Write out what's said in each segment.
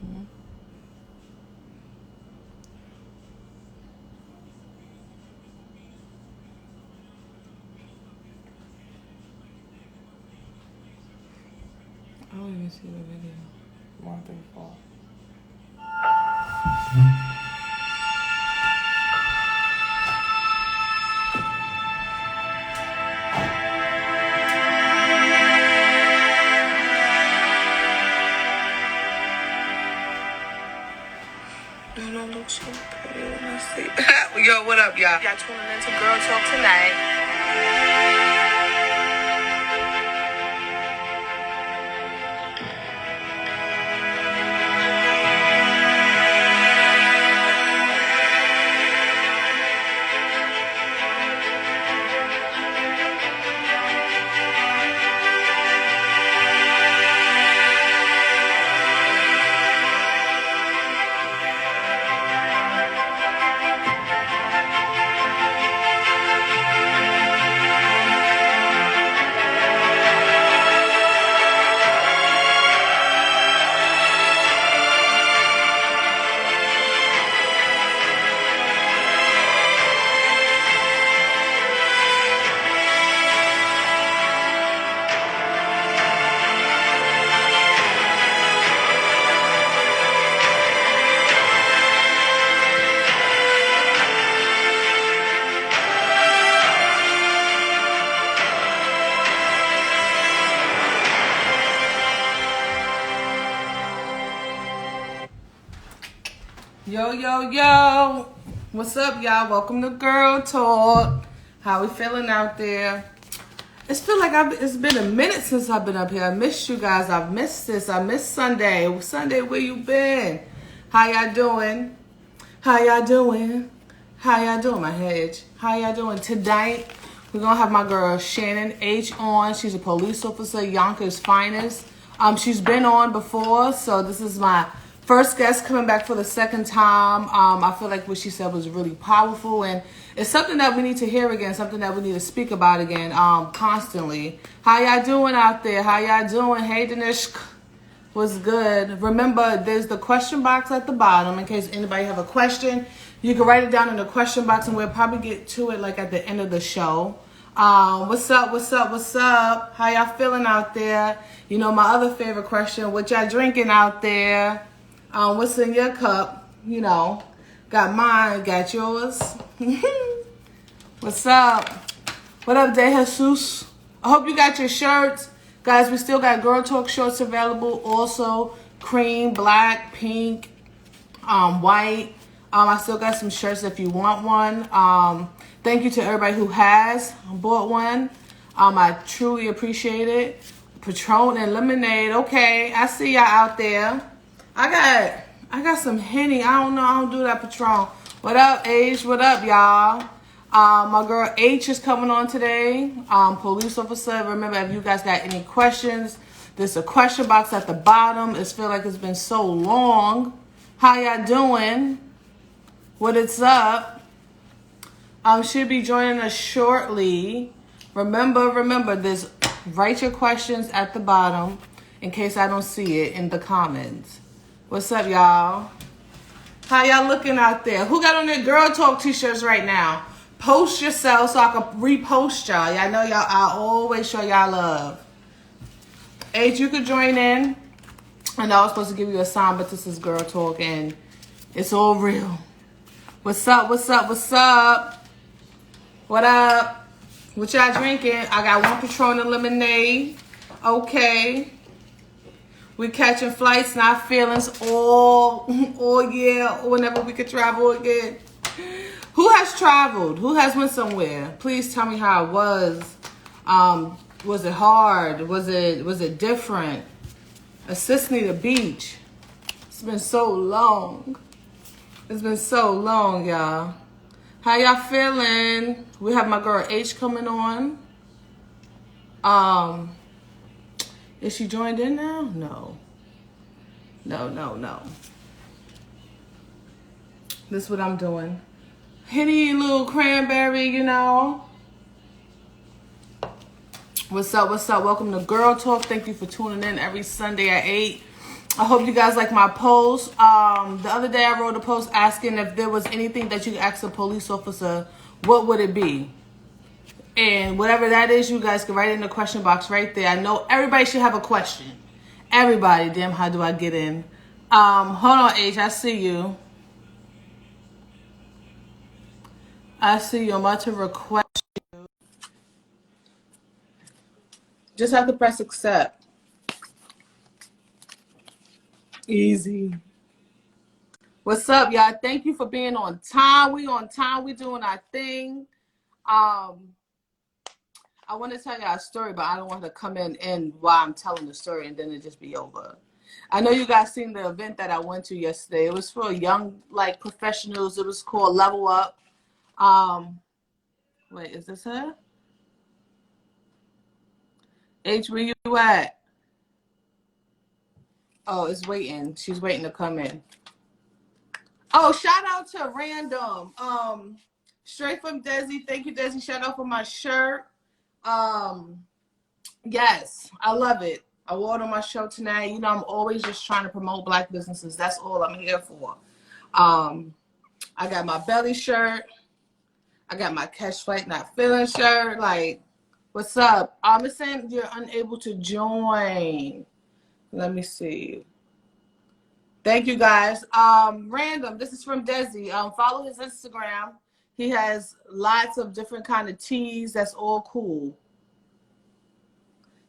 I don't even see the video. 134. Don't I look so pretty when I see? Yo, what up, y'all? Y'all tuning into Girl Talk tonight. Yo, yo, yo. What's up, y'all? Welcome to Girl Talk. How we feeling out there? It's feel like it's been a minute since I've been up here. I missed you guys. I've missed this. I missed Sunday. Sunday, where you been? How y'all doing? How y'all doing? How y'all doing? My head itch. How y'all doing? Tonight, we're going to have my girl Shannon H on. She's a police officer, Yonkers finest. She's been on before, so this is my first guest coming back for the second time. I feel like what she said was really powerful, and it's something that we need to hear again, something that we need to speak about again constantly. How y'all doing out there? How y'all doing? Hey, Danish, what's good? Remember, there's the question box at the bottom in case anybody have a question. You can write it down in the question box, and we'll probably get to it like at the end of the show. What's up, what's up, what's up? How y'all feeling out there? You know, my other favorite question, what y'all drinking out there? What's in your cup? You know, got mine, got yours. What's up? What up, De Jesus? I hope you got your shirts. Guys, we still got Girl Talk shorts available. Also, cream, black, pink, white. I still got some shirts if you want one. Thank you to everybody who has bought one. I truly appreciate it. Patron and lemonade. Okay, I see y'all out there. I got some Henny. I don't know. I don't do that Patron. What up, H? What up, y'all? My girl H is coming on today. Police officer. Remember, if you guys got any questions, there's a question box at the bottom. It feels like it's been so long. How y'all doing? What it's up? Should be joining us shortly. Remember, there's write your questions at the bottom in case I don't see it in the comments. What's up, y'all? How y'all looking out there? Who got on their Girl Talk t-shirts right now? Post yourself so I can repost y'all. Y'all know y'all, I always show y'all love. H, you could join in. And I was supposed to give you a sign, but this is Girl Talk and it's all real. What's up, what's up, what's up? What up? What y'all drinking? I got one Patron and lemonade. Okay. We catching flights, not feelings all year, whenever we could travel again. Who has traveled? Who has went somewhere? Please tell me how it was. Was it hard? Was it different? Assist me to beach. It's been so long. It's been so long, y'all. How y'all feeling? We have my girl H coming on. Is she joined in now? No. This is what I'm doing. Henny, little cranberry, you know. What's up, what's up? Welcome to Girl Talk. Thank you for tuning in every Sunday at 8. I hope you guys like my post. The other day I wrote a post asking if there was anything that you could ask a police officer, what would it be? And whatever that is, you guys can write it in the question box right there. I know everybody should have a question. Everybody, damn, how do I get in? Hold on, H, I see you. I see you. I'm about to request you. Just have to press accept. Easy. What's up, y'all? Thank you for being on time. We on time. We doing our thing. I want to tell y'all a story, but I don't want to come in while I'm telling the story and then it just be over. I know you guys seen the event that I went to yesterday. It was for young, like, professionals. It was called Level Up. Wait, is this her? H, where you at? Oh, it's waiting. She's waiting to come in. Oh, shout out to Random. Straight from Desi. Thank you, Desi. Shout out for my shirt. Yes, I love it. I wore it on my show tonight. You know, I'm always just trying to promote Black businesses. That's all I'm here for. I got my belly shirt. I got my Catch Flight Not Feeling shirt. Like, what's up? It's saying you're unable to join. Let me see. Thank you, guys. Random. This is from Desi. Follow his Instagram. He has lots of different kind of teas. That's all cool.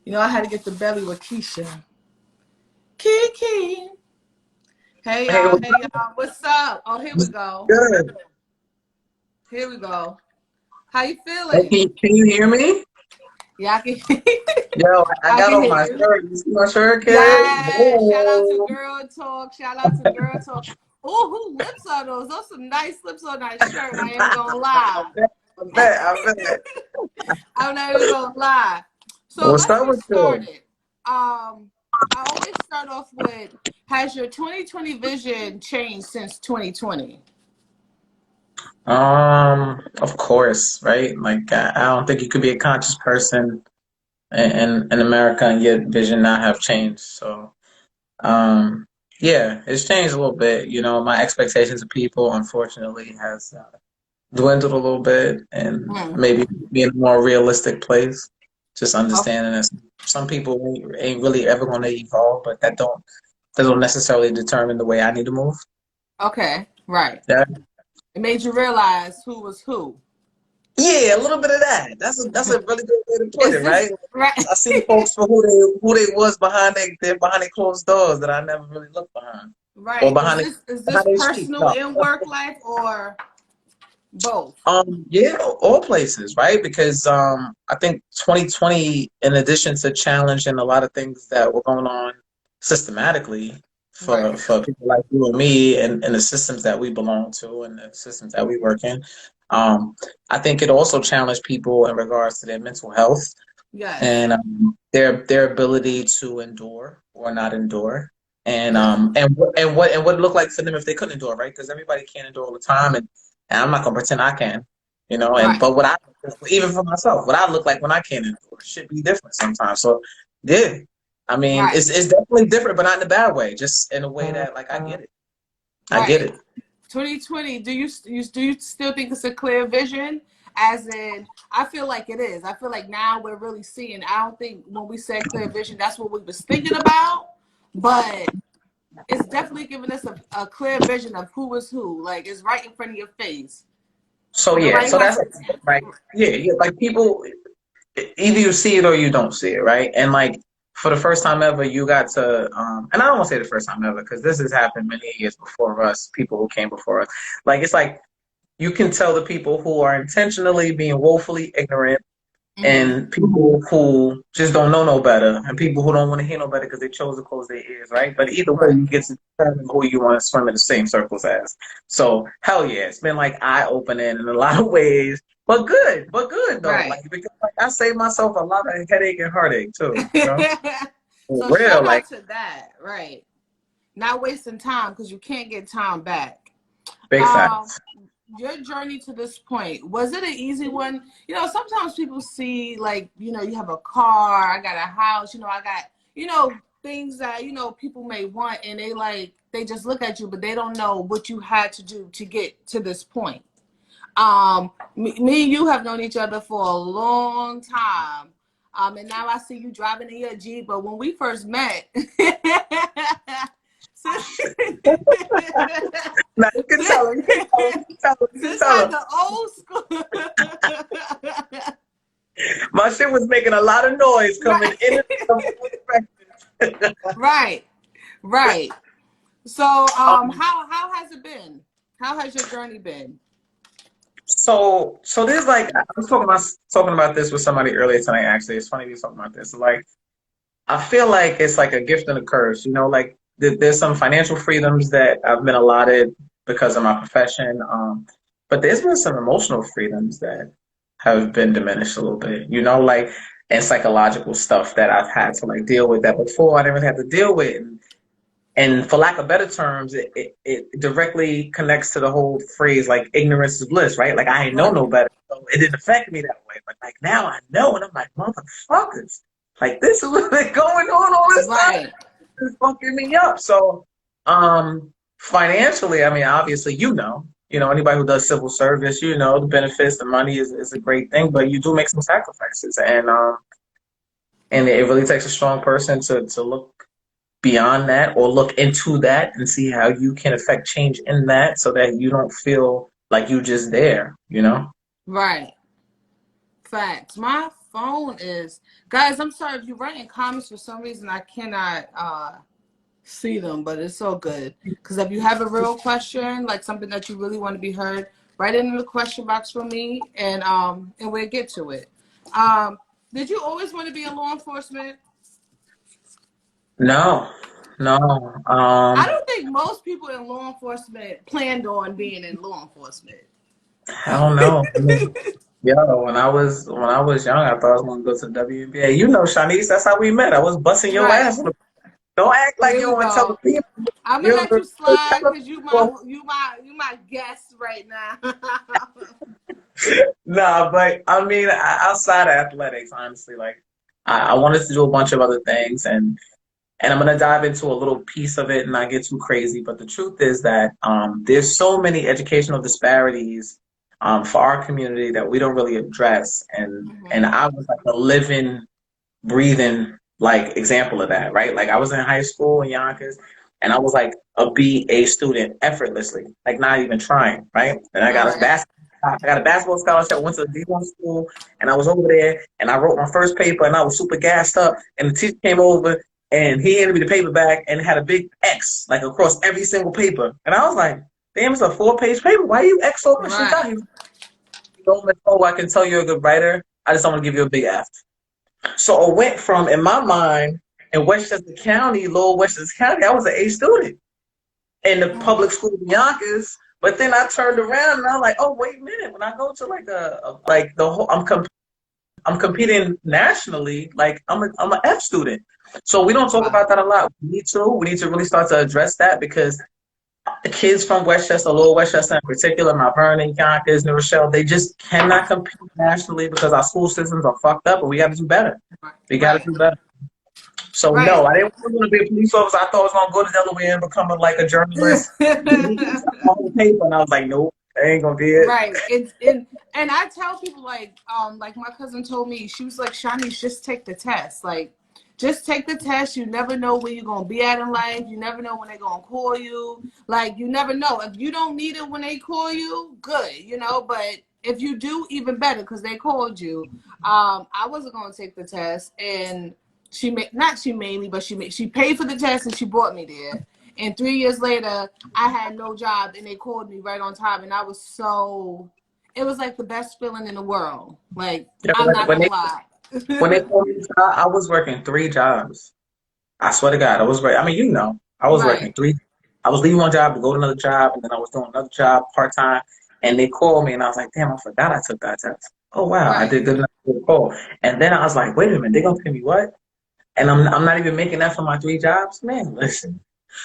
You know, I had to get the belly with Keisha. Kiki. Hey, y'all. Hey, y'all. What's up? Oh, here we go. Good. Here we go. How you feeling? Can you hear me? Yeah, I can. Yo, I got on my shirt. You see my shirt, kid? Yeah. Shout out to Gurrltalk. Shout out to Gurrltalk. Oh, who lips are those? Those some nice lips on that shirt. I ain't gonna lie. I bet. I'm not even gonna lie. So What's let's up get with you? started. I always start off with, has your 2020 vision changed since 2020? Of course, right? Like I don't think you could be a conscious person in America and yet vision not have changed. So, yeah, it's changed a little bit. You know, my expectations of people, unfortunately, has dwindled a little bit, and maybe be in a more realistic place. Just Okay. understanding that some people ain't really ever going to evolve, but that don't necessarily determine the way I need to move. Okay. Right. Yeah, It made you realize who was who. yeah, a little bit of that. That's a really good way to put Is it, this right? right? I see folks for who they was behind behind their closed doors that I never really looked behind, or Right. Is this behind their sheets. personal No. in work life or both? Yeah, all places, right? Because I think 2020, in addition to challenging a lot of things that were going on systematically Right. for people like you and me and the systems that we belong to and the systems that we work in, I think it also challenged people in regards to their mental health Yes. and their ability to endure or not endure. And Yes. what it looked like for them if they couldn't endure, right? Because everybody can't endure all the time, and I'm not gonna pretend I can, you know. And Right. but even for myself, what I look like when I can't endure should be different sometimes. So yeah, I mean, Right. it's definitely different, but not in a bad way. Just in a way that like I get it. I get Right. it. 2020, do you still think it's a clear vision? As in, I feel like it is. I feel like now we're really seeing. I don't think when we said clear vision, that's what we was thinking about, but it's definitely giving us a clear vision of who is who. Like, it's right in front of your face. So yeah, Nobody so has that's to. right. Yeah. Like people, either you see it or you don't see it, right? And like for the first time ever, you got to, and I don't want to say the first time ever because this has happened many years before us, people who came before us. Like it's like you can tell the people who are intentionally being woefully ignorant Mm-hmm. and people who just don't know no better and people who don't want to hear no better because they chose to close their ears, right? But either way, Right. you get to determine who you want to swim in the same circles as. So hell yeah, it's been like eye opening in a lot of ways, but good though. Right. Like because like I saved myself a lot of headache and heartache too, you know? For So real, shout like out to that. Right. Not wasting time because you can't get time back. big Um, facts. your journey to this point, was it an easy one? You know, sometimes people see like, you know, you have a car, I got a house, you know, I got, you know, things that, you know, people may want, and they just look at you, but they don't know what you had to do to get to this point. Me and you have known each other for a long time. And now I see you driving in your Jeep. But when we first met, since, Now you can tell her. You can tell her. You can tell her. You can since tell like her. the old school. My shit was making a lot of noise coming Right. in and out of the Right. Right. So, um, how has it been? How has your journey been? so there's like I was talking about this with somebody earlier tonight. Actually, it's funny we talking about this. Like I feel like it's like a gift and a curse. You know, like there's some financial freedoms that I've been allotted because of my profession. But there's been some emotional freedoms that have been diminished a little bit. You know, like and psychological stuff that I've had to like deal with that before I didn't really have to deal with. And for lack of better terms, it directly connects to the whole phrase like ignorance is bliss, right? Like I ain't know no Right. better. So it didn't affect me that way. But like now I know and I'm like, motherfuckers. Like this is what's been going on all this time. Right. It's fucking me up. So financially, I mean obviously anybody who does civil service, the benefits, the money is a great thing, but you do make some sacrifices and it really takes a strong person to look beyond that or look into that and see how you can affect change in that so that you don't feel like you just there. Right. Facts. My phone is, guys. I'm sorry if you're writing comments for some reason. I cannot see them, but it's so good. Because if you have a real question, like something that you really want to be heard, write it in the question box for me, and we'll get to it. Um, did you always want to be in law enforcement? No, no. I don't think most people in law enforcement planned on being in law enforcement. I don't know. I mean, yo, when I was young, I thought I was gonna go to the WNBA. Shanice, that's how we met. I was busting your Right. ass. Don't act like There you we don't want to tell the go. people. I'm gonna You let you tell slide the because people. you my guest right now. Nah, but I mean, outside of athletics, honestly, like I wanted to do a bunch of other things, and I'm gonna dive into a little piece of it and not get too crazy. But the truth is that there's so many educational disparities for our community that we don't really address, and Hmm. I was like a living, breathing like example of that, right? Like I was in high school in Yonkers, and I was like a BA student effortlessly, like not even trying, right? And All right. I got a basketball scholarship. I went to the D1 school, and I was over there, and I wrote my first paper, and I was super gassed up. And the teacher came over, and he handed me the paper back, and it had a big X like across every single paper. And I was like, "Damn, it's a 4-page paper. Why you X so much shit Right. out?" He was like, "Miss Hogue, I can tell you're a good writer. I just don't want to give you a big F." So I went from, in my mind, in Westchester County, Lower Westchester County, I was an A student in the public Mhm. school of Yonkers. But then I turned around and I'm like, oh wait a minute. When I go to like the whole, I'm competing nationally. Like I'm an F student. So we don't talk Wow. about that a lot. We need to. We need to really start to address that because the kids from Westchester, Lower Westchester in particular, Mount Vernon, Yonkers, New Rochelle, they just cannot compete nationally because our school systems are fucked up, and we got to do better. We got to Right. do better. So no, Right. I didn't want to be a police officer. I thought I was gonna go to Delaware and become a journalist. My whole paper, and I was like, nope, that ain't gonna be it. Right. And I tell people like my cousin told me, she was like, Shanice, just take the test. Like, just take the test. You never know where you're gonna be at in life. You never know when they're gonna call you. Like, you never know. If you don't need it when they call you, good. But if you do, even better because they called you. I wasn't gonna take the test, and she made not she mainly, but she paid for the test and she brought me there. And 3 years later, I had no job, and they called me right on time, and it was like the best feeling in the world. Like, Yeah, I'm not when gonna they lie. when they told me to start, I was working 3 jobs. I swear to God, I was working. I mean, I was working Right, three. I was leaving one job to go to another job, and then I was doing another job part time. And they called me, and I was like, damn, I forgot I took that test. Oh wow, I right. did good enough for the call. And then I was like, wait a minute, they gonna pay me what? And I'm not even making that for my 3 jobs, man. Listen.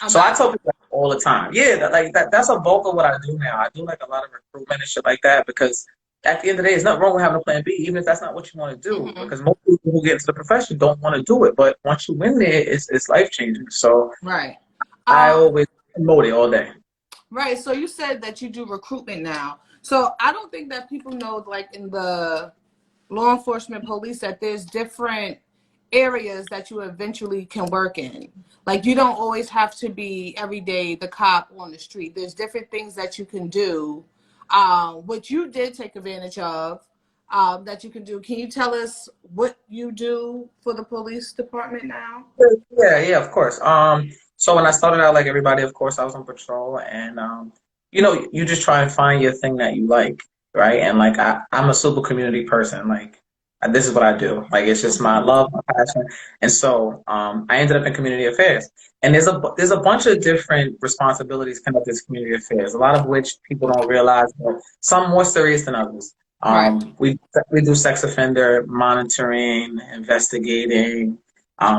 So I tell Imagine. people all the time, yeah, that's a bulk of what I do now. I do like a lot of recruitment and shit like that because at the end of the day, there's nothing wrong with having a plan B, even if that's not what you want to do. Mm-hmm. Because most people who get into the profession don't want to do it, but once you win there, it's life changing. So Right. I Um, always promote it all day. right. So you said that you do recruitment now. So I don't think that people know, like in the law enforcement police, that there's different areas that you eventually can work in. Like you don't always have to be every day the cop on the street. There's different things that you can do, which you did take advantage of, that you can do. Can you tell us what you do for the police department now? Yeah, of course. So when I started out, like everybody, of course, I was on patrol, and you just try and find your thing that you like, right? And like I'm a super community person. Like this is what I do. Like it's just my love, my passion, and so I ended up in community affairs. And there's a bunch of different responsibilities connected to community affairs. A lot of which people don't realize, but some more serious than others. Right. We do sex offender monitoring, investigating.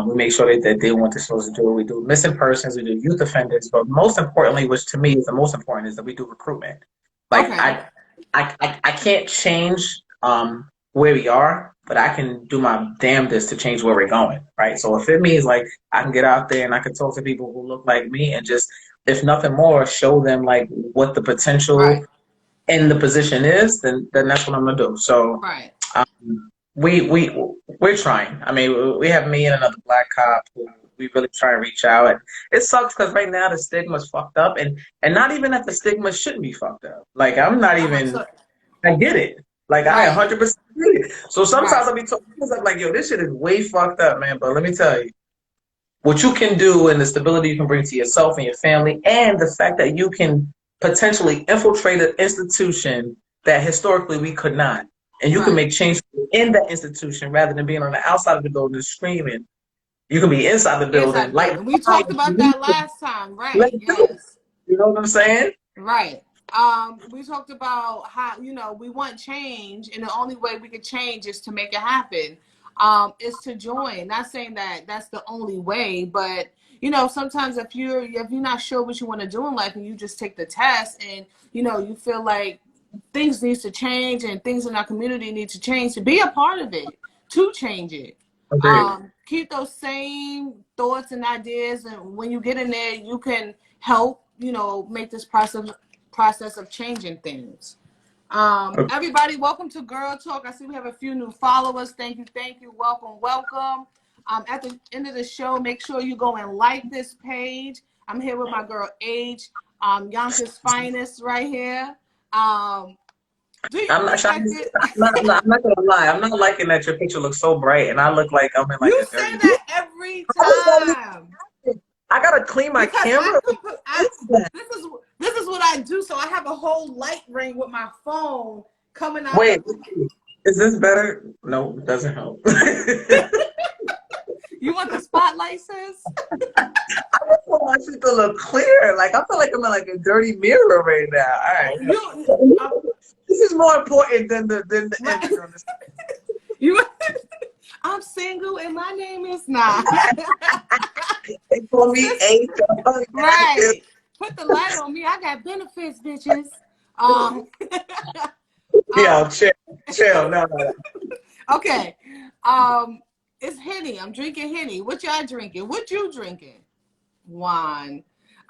We make sure that they want to supposed to do. We do missing persons, we do youth offenders, but most importantly, which to me is the most important, is that we do recruitment. Like Okay. I can't change where we are, but I can do my damnedest to change where we're going, right? So if it means like I can get out there and I can talk to people who look like me and just, if nothing more, show them like what the potential Right. in the position is, then that's what I'm gonna do. So Right. we're trying. I mean, we have me and another black cop who we really try and reach out. And it sucks because right now the stigma's fucked up, and not even that the stigma shouldn't be fucked up. Like I'm not even. So, I get it. Like I right. 100% get it. So sometimes Right. I'll be talking, I'm like, yo, this shit is way fucked up, man. But let me tell you, what you can do and the stability you can bring to yourself and your family, and the fact that you can potentially infiltrate an institution that historically we could not. And you can Right. make change in that institution rather than being on the outside of the building screaming. You can be inside the building, Inside the lighting building. We fires, talked about that last time. let's Right. do it. Yes. You know what I'm saying? Right. We talked about how, we want change, and the only way we could change is to make it happen. Is to join. Not saying that that's the only way, but sometimes if you're not sure what you want to do in life and you just take the test and you feel like things needs to change and things in our community need to change, to be a part of it, to change it. Agreed. Keep those same thoughts and ideas, and when you get in there, you can help make this process of changing things. Everybody, welcome to Girl Talk. I see we have a few new followers. Thank you. Welcome. At the end of the show, make sure you go and like this page. I'm here with my girl Age, Yonkers finest right here. Do you I'm not, think Shani, that this, I'm not gonna lie. I'm not liking that your picture looks so bright, and I look like I'm in like you a say dirty. that every I was like, time? I gotta clean my Because camera. this is what I do. So I have a whole light ring with my phone coming out Wait, the. is this better? No, it doesn't help. You want the spotlight, sis? I just want you to look clear. Like I feel like I'm in like a dirty mirror right now. All right, You, this is more important than the right, intro. you. I'm single and my name is not. They call me A. Right. Put the light on me. I got benefits, bitches. Um. Yo, chill. No. Okay. It's Henny. I'm drinking Henny. What y'all drinking? What you drinking? Wine.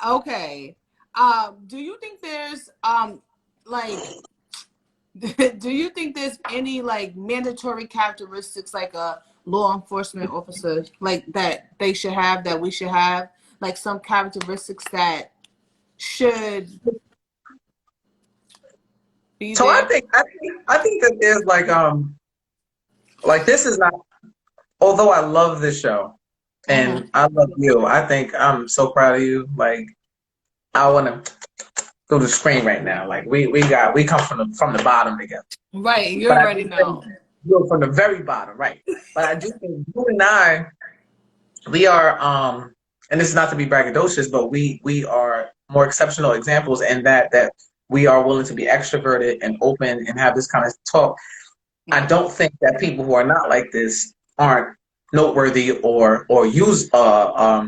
Okay. Do you think there's like do you think there's any like mandatory characteristics like a law enforcement officer like that they should have, that we should have, like some characteristics that should be So I there? think I think that there's like this is not. Although I love this show Mm-hmm. and I love you, I think I'm so proud of you. Like I want to through the screen right now. Like we come from the bottom together. Right. You But I already do think know. you're from the very bottom, right? But I do think you and I, we are and this is not to be braggadocious, but we are more exceptional examples in that we are willing to be extroverted and open and have this kind of talk. I don't think that people who are not like this aren't noteworthy or use are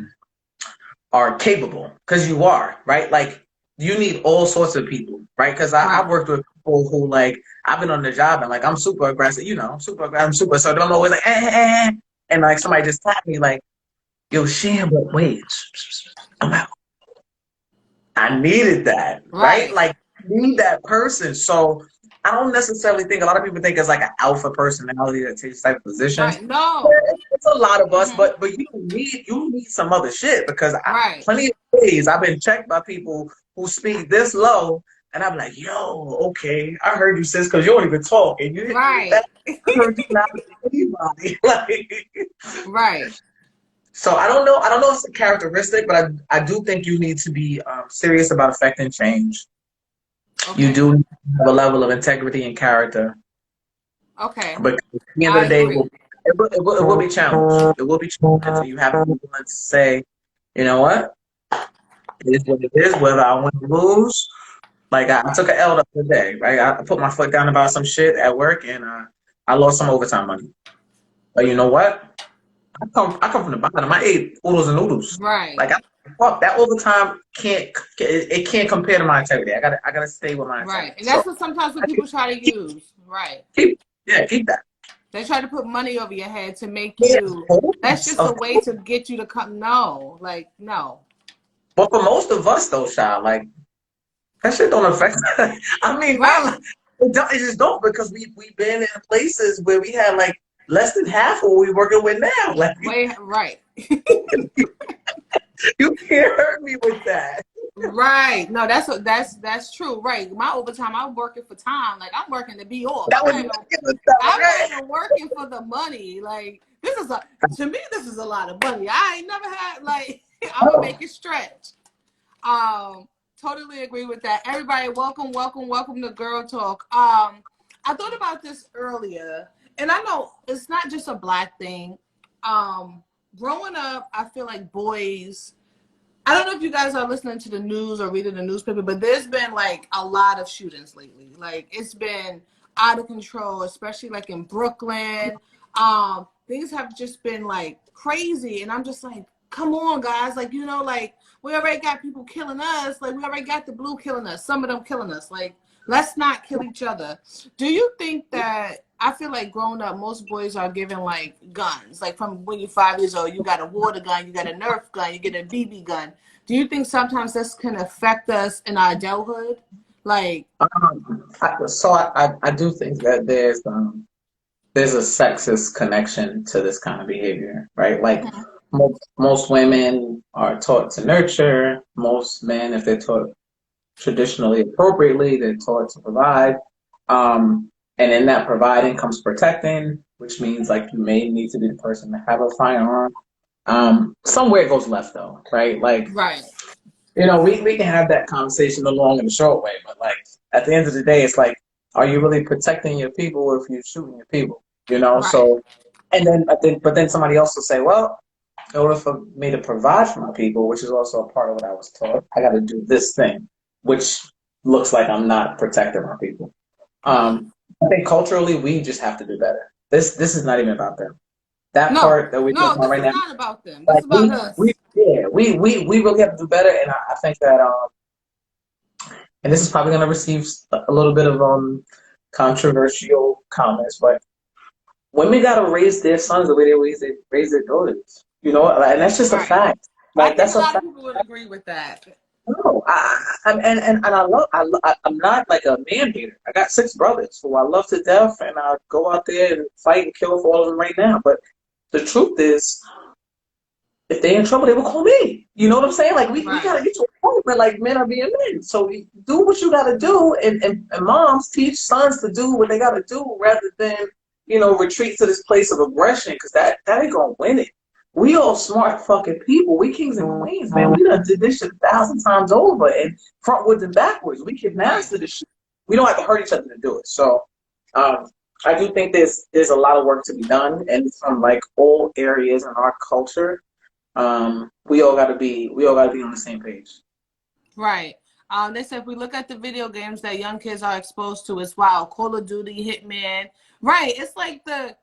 capable, because you are, right? Like you need all sorts of people, right? Because Right. I've worked with people who like I've been on the job and like I'm super aggressive, you know, I'm super aggressive, I'm super so I'm always like and like somebody just tapped me like, yo, Shan, but wait, I'm out. I needed that, right? Right. Like need that person. So I don't necessarily think a lot of people think it's like an alpha personality that takes type of positions. Right. No. It's a lot of us, Mm-hmm. but you need some other shit because Right. plenty of days I've been checked by people who speak this low, and I'm like, yo, okay, I heard you sis because you don't even talk, and you hit me with that. Right. I heard you not with anybody. Like, Right. so I don't know. I don't know if it's a characteristic, but I do think you need to be serious about affecting change. You Okay. do have a level of integrity and character, Okay. but at the end of I the day, agree. it will be challenged. It will be challenged, and you have to be willing to say, you know what, it is what it is. Whether I win or lose, like I took an L the other day, right? I put my foot down about some shit at work, and I lost some overtime money. But you know what? I come from the bottom. I ate oodles and noodles. Right. Like fuck that overtime can't compare to my integrity. I gotta stay with my Right. integrity. And So that's what sometimes what I people try to use. Right. keep that. They try to put money over your head to make Yeah, you. That's just a of way course. to get you to come. No. Like, no. But for most of us though, Sha, like that shit don't affect. I mean, Right. not it just don't because we've been in places where we had like less than half of what we working with now. Like Way. Right. you can't hurt me with that. Right. No, that's true. Right. My overtime, I'm working for time. Like I'm working to be off. That was I'm not right. even working for the money. Like this is a to me this is a lot of money. I ain't never had like I'm gonna make it stretch. Totally agree with that. Everybody, welcome, welcome, welcome to Girl Talk. I thought about this earlier, and I know it's not just a black thing. Growing up, I feel like boys I don't know if you guys are listening to the news or reading the newspaper, but there's been like a lot of shootings lately. Like it's been out of control, especially like in Brooklyn. Things have just been like crazy, and I'm just like, come on, guys! Like like we already got people killing us. Like we already got the blue killing us. Some of them killing us. Like let's not kill each other. Do you think that? I feel like growing up, most boys are given like guns. Like from when you're 5 years old, you got a water gun, you got a Nerf gun, you get a BB gun. Do you think sometimes this can affect us in our adulthood? Like, I do think that there's a sexist connection to this kind of behavior, right? Like mhm, most women are taught to nurture. Most men, if they're taught traditionally appropriately, they're taught to provide. And in that providing comes protecting, which means like you may need to be the person to have a firearm. Somewhere it goes left though, right? Like, right, we can have that conversation the long and the short way, but like at the end of the day, it's like, are you really protecting your people or if you're shooting your people? right, So and then but then somebody else will say, well, in order for me to provide for my people, which is also a part of what I was taught, I got to do this thing, which looks like I'm not protecting my people. right. I think culturally, we just have to do better. This is not even about them. That No, part that we're talking no, about this right is now, not about them. This is like about us. we really have to do better. And I think that and this is probably going to receive a little bit of controversial comments, but women got to raise their sons the way they raise their daughters. And that's just a Right. fact. I Like think that's a a lot of fact. people would agree with that. No, and I'm not like a man hater. I got 6 brothers who I love to death, and I go out there and fight and kill for all of them right now. But the truth is, if they're in trouble, they will call me. You know what I'm saying? Like we Right, gotta get to a point where like men are being men. So you do what you gotta do, and moms teach sons to do what they gotta do rather than retreat to this place of aggression because that ain't gonna win it. We all smart fucking people. We kings and queens, man. We done did this shit 1,000 times over and frontwards and backwards. We can right, master this shit. We don't have to hurt each other to do it. So um, I do think there's a lot of work to be done, and from like all areas in our culture, we all gotta be on the same page. right. They said if we look at the video games that young kids are exposed to, it's wild. Call of Duty, Hitman. Right. It's like the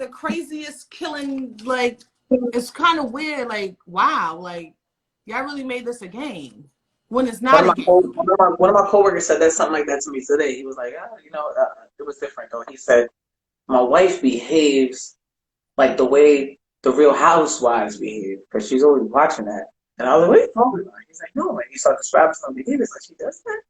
craziest killing. Like it's kind of weird. Like wow. Like y'all really made this a game. when it's not a game. One of my coworkers said that something like that to me today. He was like, it was different though. He said, my wife behaves like the way the Real Housewives behave because she's always watching that. And I was like, what are you talking about? He's like, no. And he started describing some behaviors like she does that.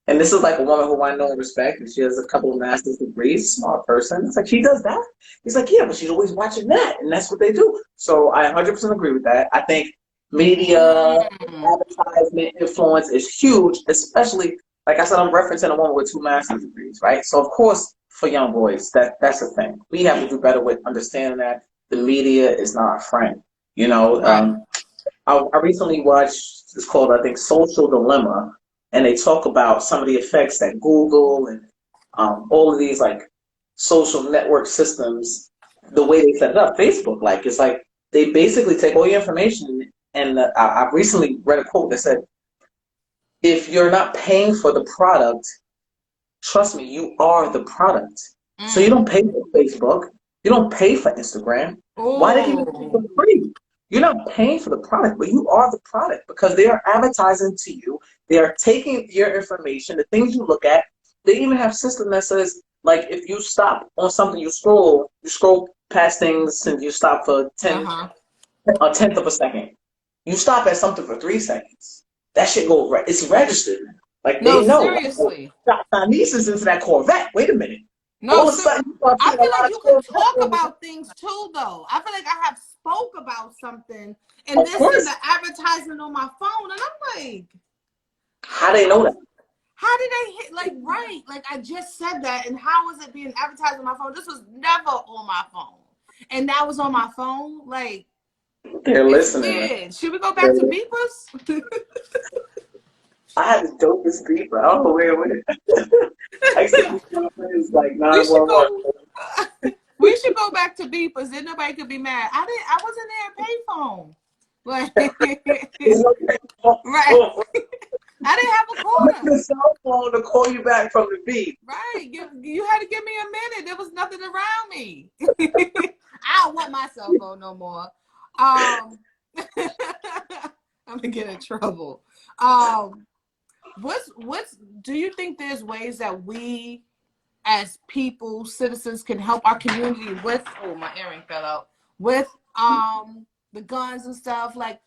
And this is like a woman who I know and respect, and she has a couple of master's degrees, smart person. It's like, she does that? He's like, yeah, but she's always watching that, and that's what they do. So I 100% agree with that. I think media, advertisement, influence is huge, especially, like I said, I'm referencing a woman with 2 master's degrees, right? So, of course, for young boys, that's the thing. We have to do better with understanding that the media is not our friend. You know, Right. I recently watched, it's called, I think, Social Dilemma, and they talk about some of the effects that Google and all of these like social network systems, the way they set it up, Facebook, like it's like they basically take all your information. And I recently read a quote that said, "If you're not paying for the product, trust me, you are the product." So you don't pay for Facebook, you don't pay for Instagram. Why they give it to you for Oh. free? You're not paying for the product, but you are the product because they are advertising to you. They are taking your information, the things you look at. They even have a system that says, like, if you stop on something, you scroll past things and you stop for Uh-huh. a tenth of a second. You stop at something for 3 seconds. That shit go right. It's registered. Like No, they know. Like, oh, seriously. got my nieces into that Corvette. Wait a minute. No, All of a sir. sudden, you start I seeing a feel lot like of you can Corvette talk on. about things too, though. I feel like I have spoke about something and Of then seen course. the advertisement on my phone, and I'm like, How they know that? how did they hit? Like, right? Like I just said that, and how is it being advertised on my phone? This was never on my phone, and now it's on my phone. Like, They're it's listening, man. weird. Should we go back to beepers? I had the dopest beeper. I don't know where it went. I used to be it's like we should 911. go. We should go back to beepers. Then nobody could be mad. I wasn't there at payphone. There's no Right. phone. I didn't have a I went to quarter. the cell phone to call you back from the beep. Right. You had to give me a minute. There was nothing around me. I don't want my cell phone no more. I'm gonna get in trouble. What's do you think there's ways that we as people, citizens can help our community with my earring fell out, with the guns and stuff? Like,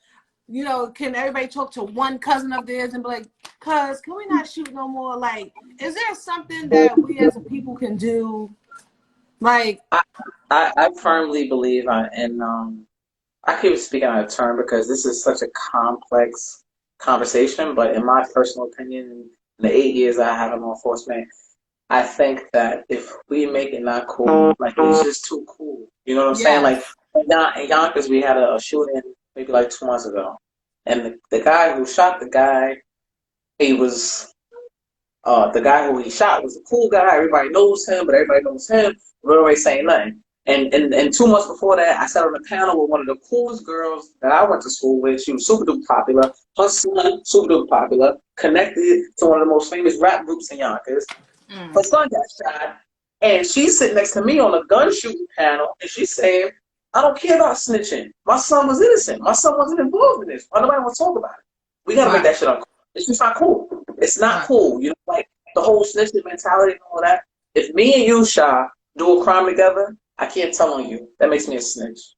can everybody talk to one cousin of theirs and be like, cuz, can we not shoot no more? Like, is there something that we as a people can do? Like, I firmly believe I keep speaking out of turn because this is such a complex conversation, but in my personal opinion, in the 8 years I have in law enforcement, I think that if we make it not cool, like it's just too cool. You know what I'm saying? Like yes. in Yonkers, we had a shooting maybe like 2 months ago, and the guy who shot the guy, he was the guy who he shot was a cool guy. Everybody knows him, but everybody knows him. Nobody saying nothing. And 2 months before that, I sat on a panel with one of the coolest girls that I went to school with. She was super duper popular. Her son, super duper popular, connected to one of the most famous rap groups in Yonkers. Her son got shot, and she's sitting next to me on a gun shooting panel, and she's saying, "I don't care about snitching. My son was innocent. My son wasn't involved in this. Why nobody want to talk about it? We gotta make Right. that shit uncool. It's just not cool. It's not Right. cool. You know, like the whole snitching mentality and all that. If me and you, Sha, do a crime together, I can't tell on you. That makes me a snitch.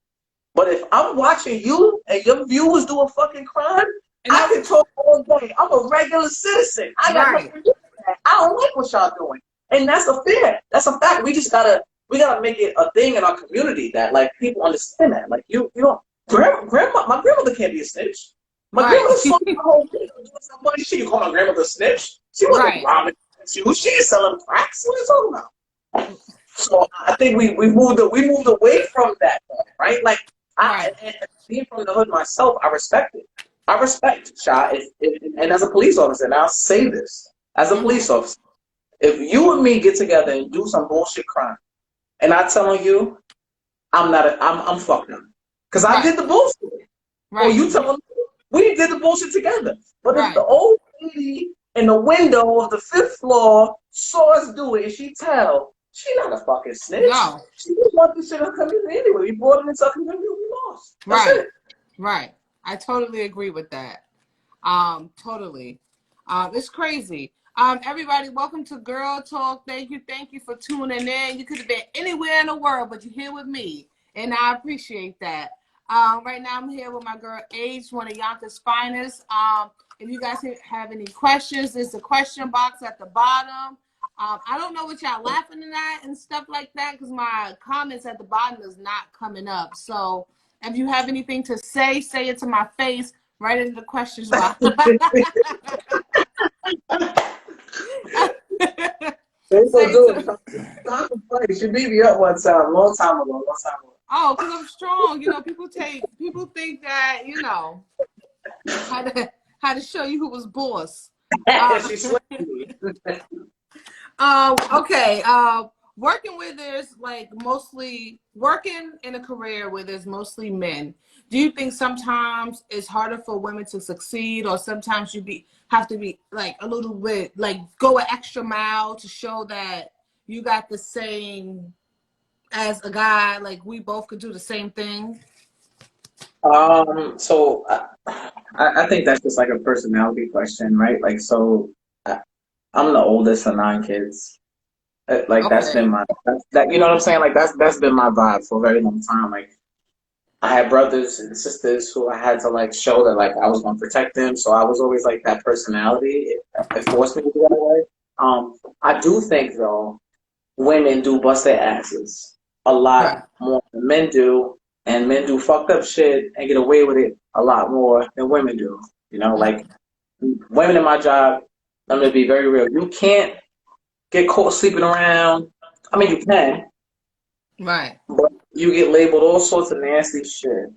But if I'm watching you and your viewers do a fucking crime, And I that can talk all day. I'm a regular citizen. I got right. nothing to do with that. I don't like what y'all doing. And that's a fact. That's a fact. We gotta make it a thing in our community that like people understand that. Like you don't my grandmother can't be a snitch. My Right. grandmother saw the whole thing doing some funny shit. You call my grandmother a snitch? She wasn't Right. robbing you. She is selling cracks. What are you talking about? So I think we moved away from that, right? Like Right. and being from the hood myself, I respect it. I respect Sha, and as a police officer, and I'll say this as a police officer, if you and me get together and do some bullshit crime, and I telling you I'm fucked up because I Right. did the bullshit, or Right. you telling me we did the bullshit together. But if the Right. old lady in the window of the 5th floor saw us do it and she tell, she not a fucking snitch. No. She just want this shit in her community anyway. We brought it into our community, we lost. That's Right. it. Right. I totally agree with that. Totally. It's crazy. Everybody, welcome to Girl Talk. Thank you for tuning in. You could have been anywhere in the world, but you're here with me, and I appreciate that. Right now, I'm here with my girl H, one of Yonkers' finest. If you guys have any questions, there's a question box at the bottom. I don't know what y'all laughing at and stuff like that because my comments at the bottom is not coming up. So if you have anything to say it to my face. Right into the questions box. They gonna do it. She beat me up one time, long time ago. Oh, because I'm strong. You know, people think that, you know, how to show you who was boss. She swept me. Okay. Working where there's like mostly working in a career where there's mostly men. Do you think sometimes it's harder for women to succeed, or sometimes have to be like a little bit like go an extra mile to show that you got the same as a guy, like we both could do the same thing? So I think that's just like a personality question, right? Like, so I'm the oldest of 9 kids. Like that's Okay. been that you know what I'm saying? Like that's been my vibe for a very long time. Like I had brothers and sisters who I had to like show that like I was gonna protect them. So I was always like that personality. It forced me to be that way. I do think though women do bust their asses a Right. lot more than men do, and men do fucked up shit and get away with it a lot more than women do. You know, like women in my job, I'm gonna be very real. You can't get caught sleeping around. I mean, you can, Right. but you get labeled all sorts of nasty shit.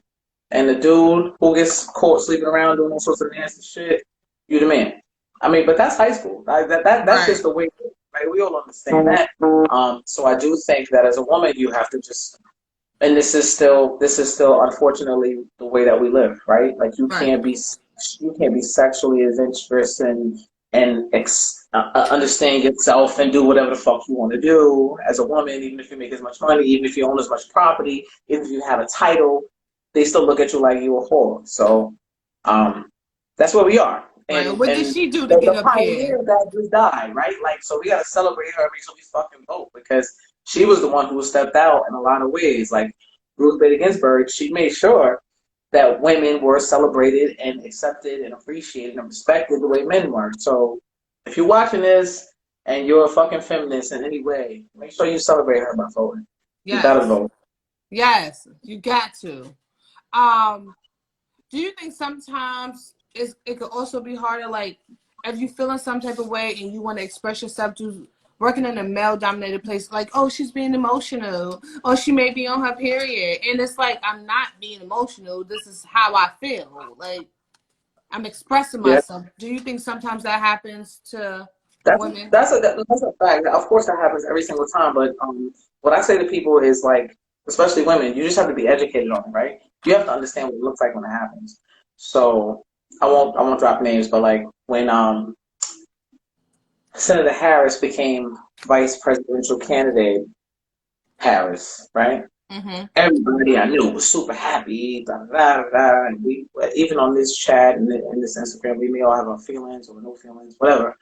And the dude who gets caught sleeping around doing all sorts of nasty shit, you the man. I mean, but that's high school. That's just Right. the way. Right? We all understand that. So I do think that as a woman, you have to just, and this is still unfortunately the way that we live, right? Like Right. you can't be sexually adventurous and understand yourself and do whatever the fuck you want to do as a woman, even if you make as much money, even if you own as much property, even if you have a title, they still look at you like you're a whore. So that's where we are. Right. And What did and she do to the, get the up here? pioneer that just died, right? Like, so we gotta celebrate her every so we fucking vote because she was the one who stepped out in a lot of ways. Like Ruth Bader Ginsburg, she made sure that women were celebrated and accepted and appreciated and respected the way men were. So if you're watching this and you're a fucking feminist in any way, make sure you celebrate her by voting. You gotta Yes. vote. Yes. You got to. Um, do you think sometimes it could also be harder, like if you feel in some type of way and you want to express yourself to working in a male dominated place, like, oh, she's being emotional, or she may be on her period, and it's like, I'm not being emotional, this is how I feel, like I'm expressing Yeah. myself. Do you think sometimes that happens to That's women? that's a fact. Of course, that happens every single time. But what I say to people is like, especially women, you just have to be educated on it, right? You have to understand what it looks like when it happens. So I won't drop names, but like when Senator Harris became vice presidential candidate, Harris, right? Mm-hmm. Everybody I knew was super happy, da, da, da, da, and we even on this chat and in this Instagram, we may all have our feelings or no feelings, whatever.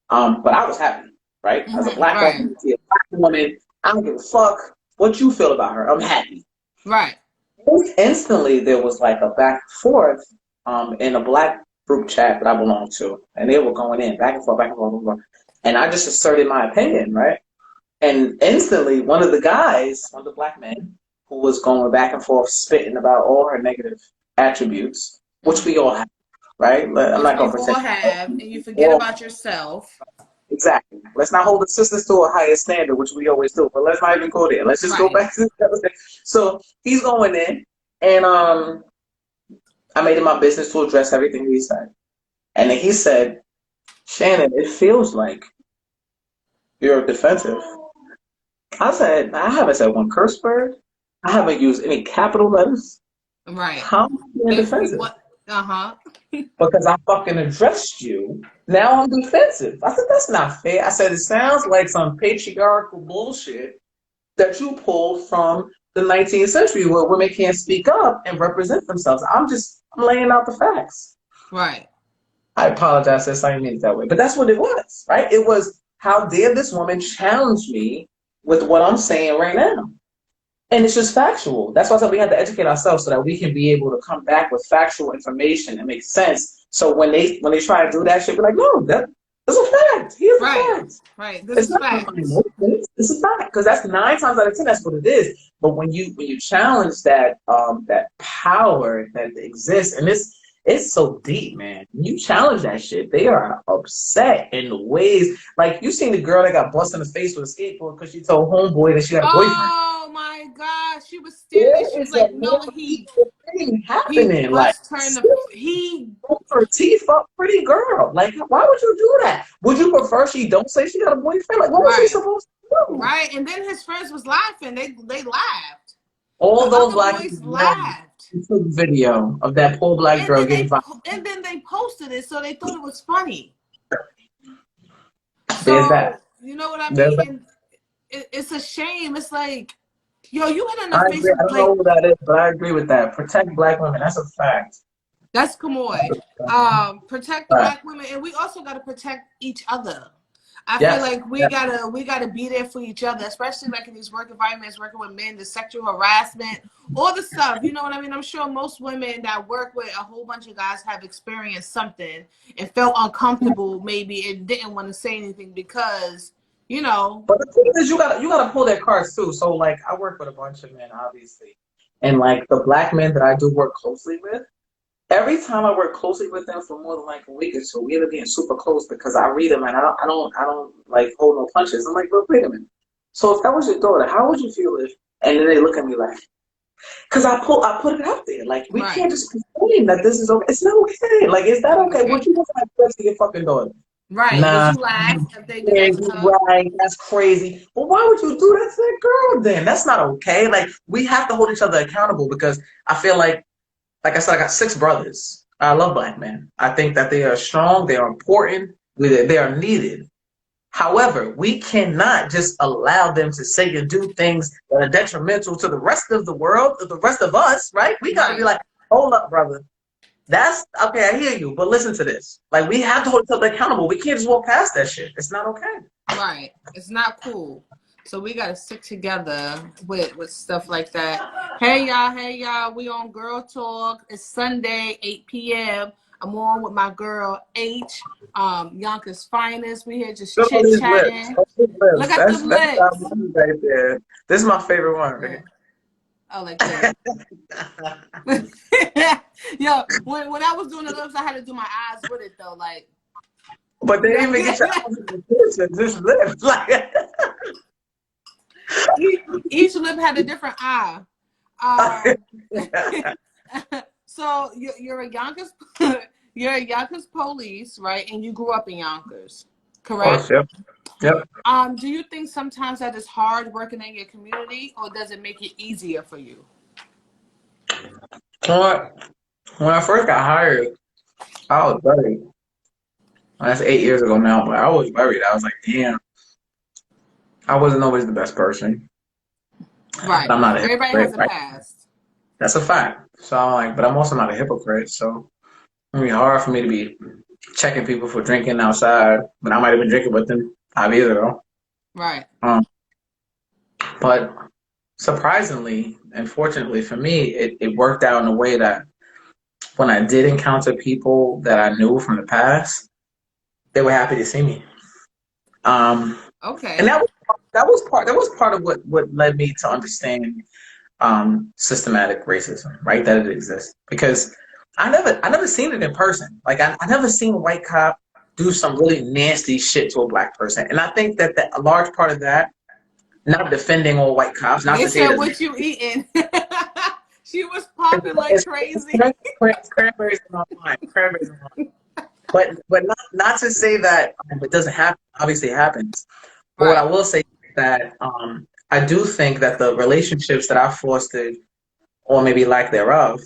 But I was happy, right? As a Mm-hmm. black Right. woman, see a black woman, I don't give a fuck what you feel about her. I'm happy. Right. Instantly, there was like a back and forth in a black group chat that I belonged to, and they were going in back and forth, back and forth, back and forth. And I just asserted my opinion, right? And instantly, one of the guys, one of the black men, who was going back and forth, spitting about all her negative attributes, which Mm-hmm. we all have, right? I'm Which not we going to all pretend. have, and you forget Well, about yourself. exactly. Let's not hold the sisters to a higher standard, which we always do. But let's not even go there. Let's just go Right. back to the other thing. So he's going in, and I made it my business to address everything he said. And then he said, "Shannon, it feels like you're defensive." I said, "I haven't said one curse word. I haven't used any capital letters. Right. How am I being Basically, defensive? what? Uh-huh. Because I fucking addressed you. Now I'm defensive." I said, "That's not fair." I said, "It sounds like some patriarchal bullshit that you pulled from the 19th century where women can't speak up and represent themselves. I'm laying out the facts." Right. I apologize, sis. I didn't mean it that way. But that's what it was, right? It was, how dare this woman challenge me with what I'm saying right now? And it's just factual. That's why I said we have to educate ourselves so that we can be able to come back with factual information and make sense. So when they try to do that shit, we're like, no, that's a fact. Here's the Right. facts. Right. This It's is not my facts. emotions. It's a fact because that's 9 times out of 10. That's what it is. But when you challenge that power that exists, and it's so deep, man. When you challenge that shit, they are upset in ways like you seen the girl that got busted in the face with a skateboard because she told homeboy that she had a boyfriend. Oh my God. She was standing there. She There was is a like, no, more equal thing he happening. Like, bust her in the, still he, broke her teeth up, pretty girl. Like, why would you do that? Would you prefer she don't say she got a boyfriend? Like, what was she right. supposed to do? Right. And then his friends was laughing. They laughed. The All those other black boys people laughed. laughed. We took video of that poor black And girl then getting violent. they posted it, so they thought it was funny. There's So that. you know what I There's mean? that. And it's a shame. It's like, yo, you hit in the I face agree. I with don't know like who that is, but I agree with that. Protect black women. That's a fact. that's Kamoy. Protect the Right. black women, and we also got to protect each other. I feel Yes. like we gotta be there for each other, especially like in these work environments, working with men, the sexual harassment, all the stuff. You know what I mean? I'm sure most women that work with a whole bunch of guys have experienced something and felt uncomfortable, maybe, and didn't want to say anything because, you know, But the thing is, you gotta pull their cards too. So like, I work with a bunch of men, obviously, and like the black men that I do work closely with. Every time I work closely with them for more than like a week or two, we end up getting super close because I read them and I don't like hold no punches. I'm like, bro, wait a minute. So if that was your daughter, how would you feel if? And then they look at me like, because I put it out there. Like we right, can't just claim that this is okay. It's not okay. Like, is that okay? okay, Would you want to have sex with your fucking daughter? right. Would Nah, you laugh if they did yeah, that to you're her? right. That's crazy. But why would you do that to that girl then? That's not okay. Like we have to hold each other accountable because I feel like I said, I got 6 brothers. I love black men. I think that they are strong, they are important, they are needed. However, we cannot just allow them to say and do things that are detrimental to the rest of the world, to the rest of us, right? We got to be Right, like, hold up, brother. That's okay, I hear you, but listen to this. Like, we have to hold each other accountable. We can't just walk past that shit. It's not okay. right. It's not cool. So we gotta stick together with stuff like that. Hey y'all, we on Girl Talk. It's Sunday, 8 p.m. I'm on with my girl H, Yonkers finest. We here just Look at chit these lips. chatting. Look at these Look lips. at the That's our lips. money right there. This is my favorite one, Yeah. right? Oh, like this. Yo, when I was doing the lips, I had to do my eyes with it though. Like, But they you didn't know, even get your eyes in the picture. Just lips. Like, each lip had a different eye. So you're a Yonkers, you're a Yonkers police, right? And you grew up in Yonkers, of course, correct? yep. Yep. Do you think sometimes that is hard working in your community, or does it make it easier for you? Well, when I first got hired, I was worried. That's 8 years ago now, but I was worried. I was like, damn, I wasn't always the best person. But Right. I'm not a Everybody hypocrite, has a right? past. That's a fact. So I'm like, but I'm also not a hypocrite. So it's gonna be hard for me to be checking people for drinking outside, but I might have been drinking with them 5 years ago. Right. Um, but surprisingly and fortunately for me, it worked out in a way that when I did encounter people that I knew from the past, they were happy to see me. And Okay. that was part of what led me to understand systematic racism, right? That it exists because I never seen it in person. Like I never seen a white cop do some really nasty shit to a black person, and I think that a large part of that, not defending all white cops, not They to say said, it "What you eating?" She was popping like crazy. it's cranberries in my mind, cranberries in my mind. But not to say that it doesn't happen. Obviously, it happens. But what I Right. will say is that I do think that the relationships that I fostered, or maybe lack thereof,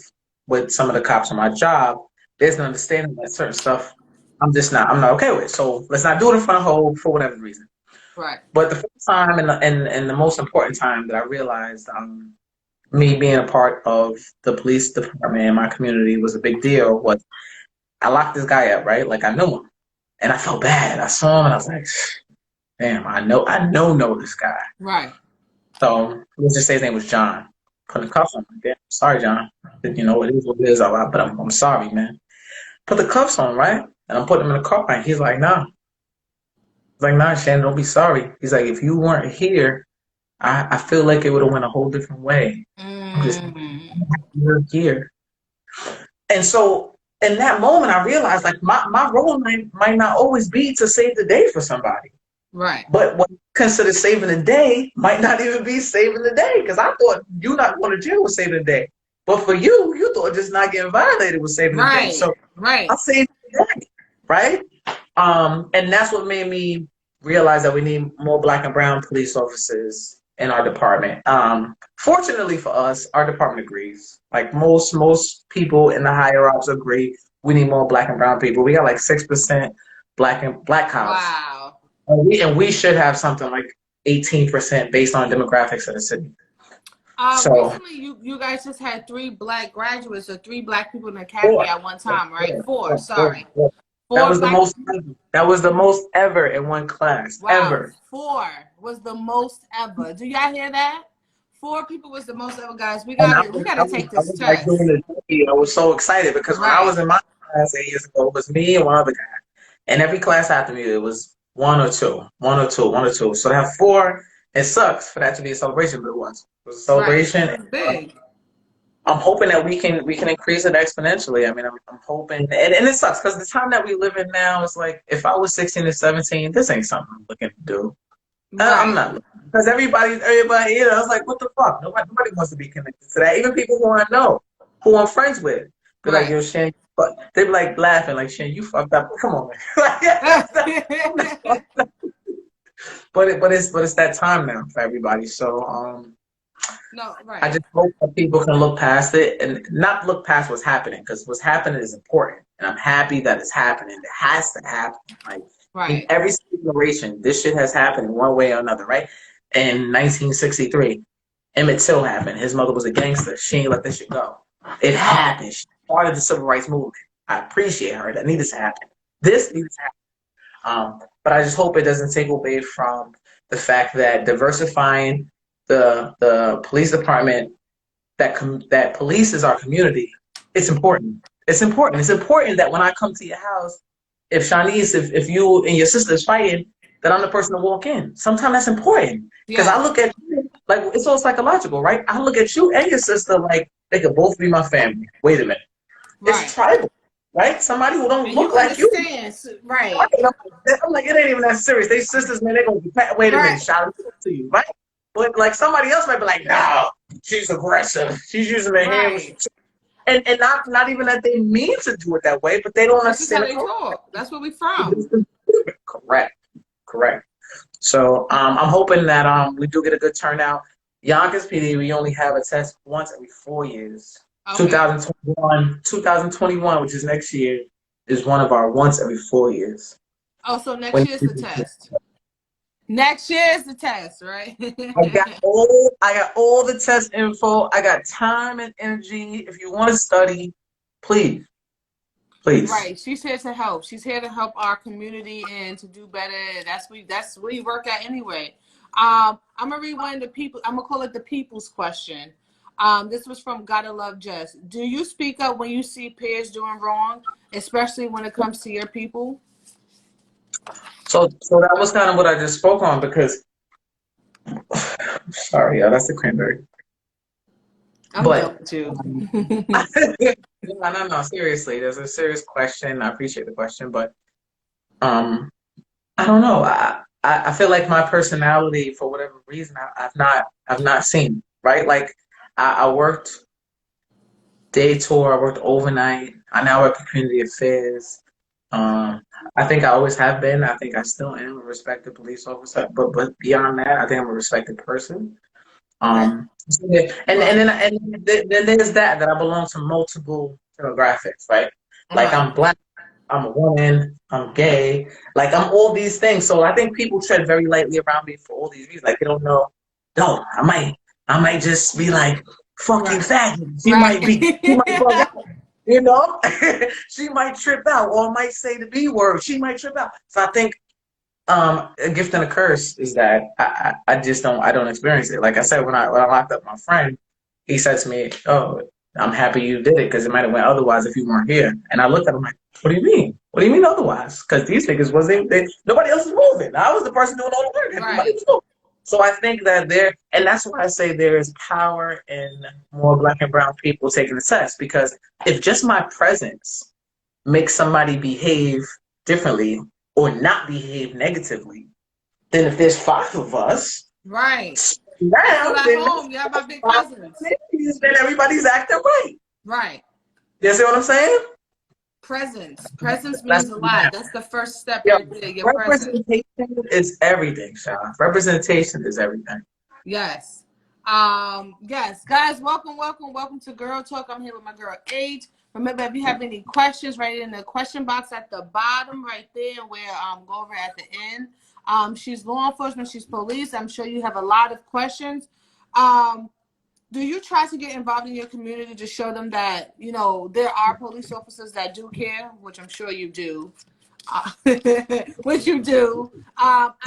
with some of the cops on my job, there's an understanding that certain stuff I'm not okay with. So let's not do it in front of Hogue for whatever reason. Right. But the first time and the most important time that I realized me being a part of the police department in my community was a big deal was I locked this guy up, right? Like I knew him, and I felt bad. I saw him, and I was like, damn, know this guy. Right. So let's just say his name was John. Put the cuffs on. Damn, sorry, John. You know it is what it is, all right, but I'm sorry, man. Put the cuffs on, right? And I'm putting him in the car, and he's like, nah. He's like, nah, Shannon, don't be sorry. He's like, if you weren't here, I feel like it would have went a whole different way. I'm just you're here. And so in that moment, I realized like my role might not always be to save the day for somebody. Right. But what you consider saving the day might not even be saving the day, because I thought you not going to jail was saving the day. But for you, you thought just not getting violated was saving the day. So I saved the day, right? And that's what made me realize that we need more Black and brown police officers in our department. Fortunately for us, our department agrees. Like most people in the higher ups agree, we need more Black and brown people. We got like 6% black cops. Wow. And we should have something like 18% based on demographics of the city. So recently, you guys just had 3 Black graduates or 3 Black people in the academy at one time, right? 4. Sorry. 4 that was the most. That was the most ever in one class. Wow. Ever. 4 was the most ever. Do y'all hear that? 4 people was the most ever, guys. We gotta take this test. Like I was so excited because when I was in my class 8 years ago, it was me and one other guy, and every class after me it was 1 or 2. So to have 4, it sucks for that to be a celebration, but it was a celebration. Right. It was big. I'm hoping that we can increase it exponentially. I mean, I'm hoping, and it sucks because the time that we live in now is like, if I was 16 or 17, this ain't something I'm looking to do. Right. I'm not, because everybody, you know, it's like, what the fuck? Nobody wants to be connected to that. Even people who I know, who I'm friends with, be like, yo, Shane, they be like laughing, like, Shane, you fucked up. Come on, man. but it's that time now for everybody. So no, right. I just hope that people can look past it and not look past what's happening, because what's happening is important, and I'm happy that it's happening. It has to happen. Like in every generation, this shit has happened in one way or another, right? In 1963, Emmett Till happened. His mother was a gangster. She ain't let this shit go. It happened. She started the civil rights movement. I appreciate her. That needed to happen. This needed to happen. But I just hope it doesn't take away from the fact that diversifying the police department that polices our community, it's important. It's important. It's important that when I come to your house, if Shanice, if you and your sister is fighting, that I'm the person to walk in. Sometimes that's important, because I look at you like it's all psychological, right? I look at you and your sister like they could both be my family. Wait a minute, it's tribal, right? Somebody who don't look like you, right? I'm like, it ain't even that serious. They sisters, man. They gonna be wait a minute, Shanice, to you, right? But like somebody else might be like, no, she's aggressive. She's using her hands. And not even that they mean to do it that way, but they don't understand. That's how they talk. That's where we from. Correct. So I'm hoping that we do get a good turnout. Yonkers PD, we only have a test once every 4 years. Okay. 2021, which is next year, is one of our once every 4 years. Oh, so next year's the test. Next year's the test, right? I got all the test info. I got time and energy. If you want to study, please. Right. She's here to help. She's here to help our community and to do better. That's where you work at anyway. I'm gonna read one of the people. I'm gonna call it the people's question. This was from Gotta Love Jess. Do you speak up when you see peers doing wrong, especially when it comes to your people? So that was kind of what I just spoke on, because sorry, that's the cranberry. I'm done with you. No, seriously, there's a serious question. I appreciate the question, but I don't know. I feel like my personality, for whatever reason, I've not seen, right? Like I worked day tour, I worked overnight. I now work in community affairs. I think I always have been. I think I still am a respected police officer. But beyond that, I think I'm a respected person. And then there's that I belong to multiple demographics, right? Like I'm Black, I'm a woman, I'm gay, like I'm all these things. So I think people tread very lightly around me for all these reasons. Like they don't know. No, I might just be like fucking faggot. You might bug out. You know, she might trip out or might say the B word. She might trip out. So I think a gift and a curse is that I just don't experience it. Like I said, when I locked up my friend, he said to me, "Oh, I'm happy you did it because it might have went otherwise if you weren't here." And I looked at him like, "What do you mean? What do you mean otherwise? Because these niggas wasn't nobody else was moving. I was the person doing all the work. Everybody Right. was moving." So I think that and that's why I say there is power in more black and brown people taking the test because if just my presence makes somebody behave differently or not behave negatively, then if there's five of us Right. I feel now, at then home. Y'all my big cousins. then everybody's acting right. Right. You see what I'm saying? Presence. Presence That's means a lot. That's the first step yeah. right there. Your presence. Representation is everything, Sean. Representation is everything. Yes. Yes, guys, welcome to Girl Talk. I'm here with my girl H. Remember, if you have any questions, write it in the question box at the bottom right there where go over at the end. She's law enforcement, she's police. I'm sure you have a lot of questions. Do you try to get involved in your community to show them that, there are police officers that do care, which I'm sure you do. Which you do.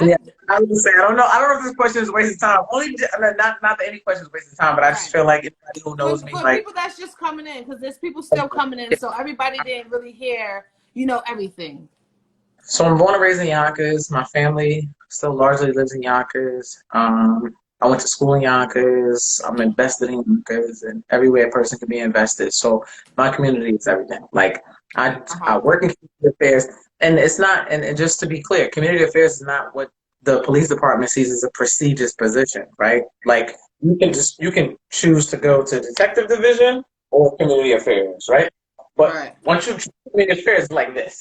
Yeah, I would say I don't know if this question is a waste of time. Only not that any question is a waste of time, but I just Right. feel like anybody who knows me, For like people that's just coming in, because there's people still coming in, so everybody didn't really hear, everything. so I'm born and raised in Yonkers. My family still largely lives in Yonkers. I went to school in Yonkers. I'm invested in Yonkers, and everywhere a person can be invested. So my community is everything. Like I Uh-huh. work in community affairs, and it's not. And just to be clear, community affairs is not what the police department sees as a prestigious position, right? Like you can choose to go to detective division or community affairs, right? But Right. once you choose community affairs, it's like this.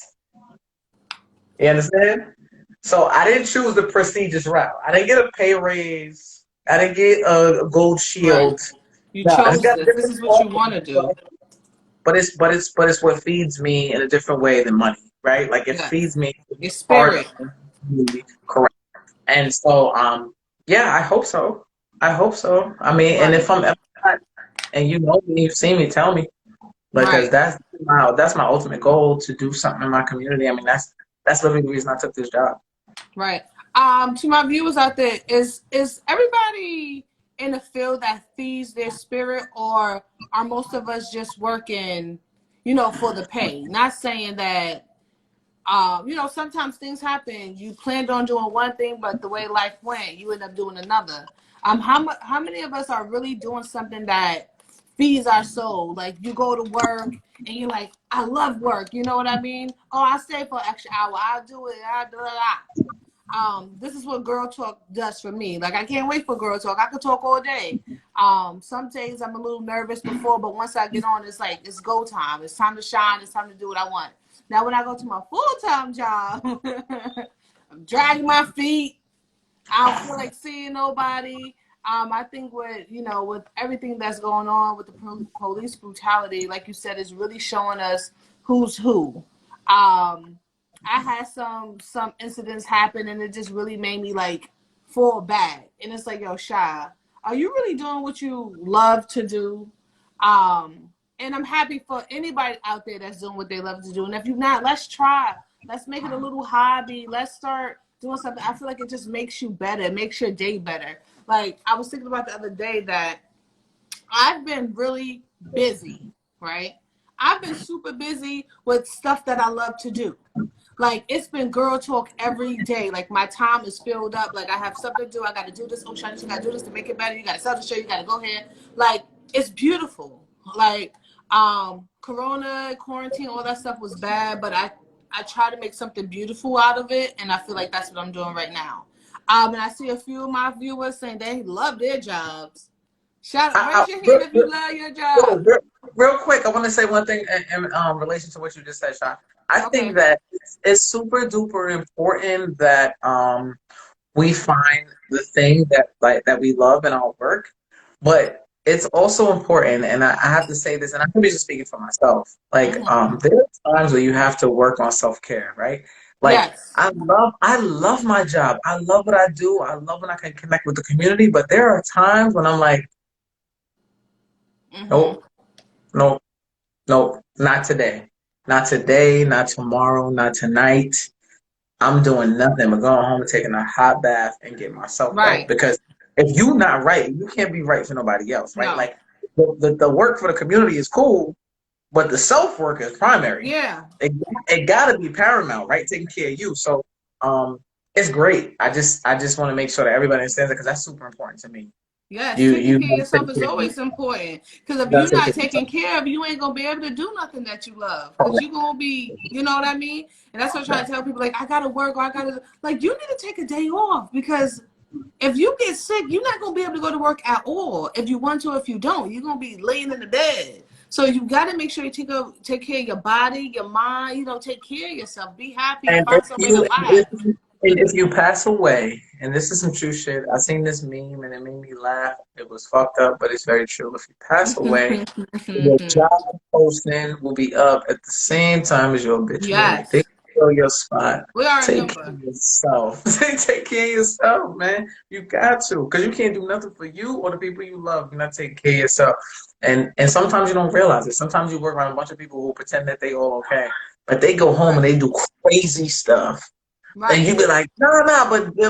You understand? So I didn't choose the prestigious route. I didn't get a pay raise. I didn't get a gold Right. shield. You No, I just chose got this. This different is what you stuff, want to do. but it's what feeds me in a different way than money, right? Like it Yes. feeds me Your part spirit. of me, correct. And so yeah, I hope so. I hope so. I mean, and Right. if I'm ever not, and you know me, you've seen me, tell me. Because Right. that's my ultimate goal to do something in my community. I mean, that's literally the reason I took this job. Right. To my viewers out there, is everybody in a field that feeds their spirit, or are most of us just working, for the pay? Not saying that sometimes things happen. You planned on doing one thing, but the way life went, you end up doing another. How many of us are really doing something that feeds our soul? Like you go to work and you're like, I love work. You know what I mean? Oh, I stay for an extra hour. I'll do it. This is what Girl Talk does for me. Like I can't wait for Girl Talk. I could talk all day. Some days I'm a little nervous before, but once I get on, it's like it's go time. It's time to shine. It's time to do what I want. Now, when I go to my full-time job, I'm dragging my feet. I don't feel like seeing nobody. I think with everything that's going on with the police brutality, like you said, is really showing us who's who. I had some incidents happen, and it just really made me like fall back. And it's like, yo, Shy, are you really doing what you love to do? And I'm happy for anybody out there that's doing what they love to do. And if you're not, let's try. Let's make it a little hobby. Let's start doing something. I feel like it just makes you better. It makes your day better. Like I was thinking about the other day that I've been really busy, right? I've been super busy with stuff that I love to do. Like it's been girl talk every day. Like my time is filled up. Like I have something to do. I got to do this. Oh, Shanice, you got to do this to make it better. You got to sell the show. You got to go here. Like it's beautiful. Like Corona, quarantine, all that stuff was bad, but I try to make something beautiful out of it, and I feel like that's what I'm doing right now. And I see a few of my viewers saying they love their jobs. Shout out, raise your hand if you love your job. Real quick, I want to say one thing in relation to what you just said, Sean. I think Okay. that it's super duper important that we find the thing that we love in our work, but it's also important, and I have to say this, and I'm just speaking for myself. Like, Mm-hmm. there are times where you have to work on self-care, right? Like, Yes. I love my job. I love what I do. I love when I can connect with the community, but there are times when I'm like, Mm-hmm. nope, nope. Nope, not today. Not today, not tomorrow, not tonight. I'm doing nothing but going home and taking a hot bath and getting myself right. Right. Because if you not right, you can't be right for nobody else, right? No. Like the work for the community is cool, but the self work is primary. Yeah. It gotta be paramount, right? Taking care of you. So um it's great. I just want to make sure that everybody understands it because that's super important to me. Yes, You taking care of gotta yourself take is care of you. always important. Because if You gotta you're take not care of taking yourself. care of, you ain't gonna be able to do nothing that you love. Because you're gonna be, you know what I mean? And that's what I'm trying to tell people. Like, I gotta work, or I gotta like. You need to take a day off because if you get sick, you're not gonna be able to go to work at all. If you want to, if you don't, you're gonna be laying in the bed. So you got to make sure you take care of your body, your mind. You know, take care of yourself. Be happy. And Find some way to laugh. if you pass away, and this is some true shit, I seen this meme and it made me laugh. It was fucked up, but it's very true. If you pass away, your job posting will be up at the same time as your obituary. They Yes, fill your spot. we are a Take care number. of yourself. Take care of yourself, man. You got to, because you can't do nothing for you or the people you love. You're not taking care of yourself. And sometimes you don't realize it. Sometimes you work around a bunch of people who pretend that they all okay, but they go home and Right, they do crazy stuff. And right, you be like, no,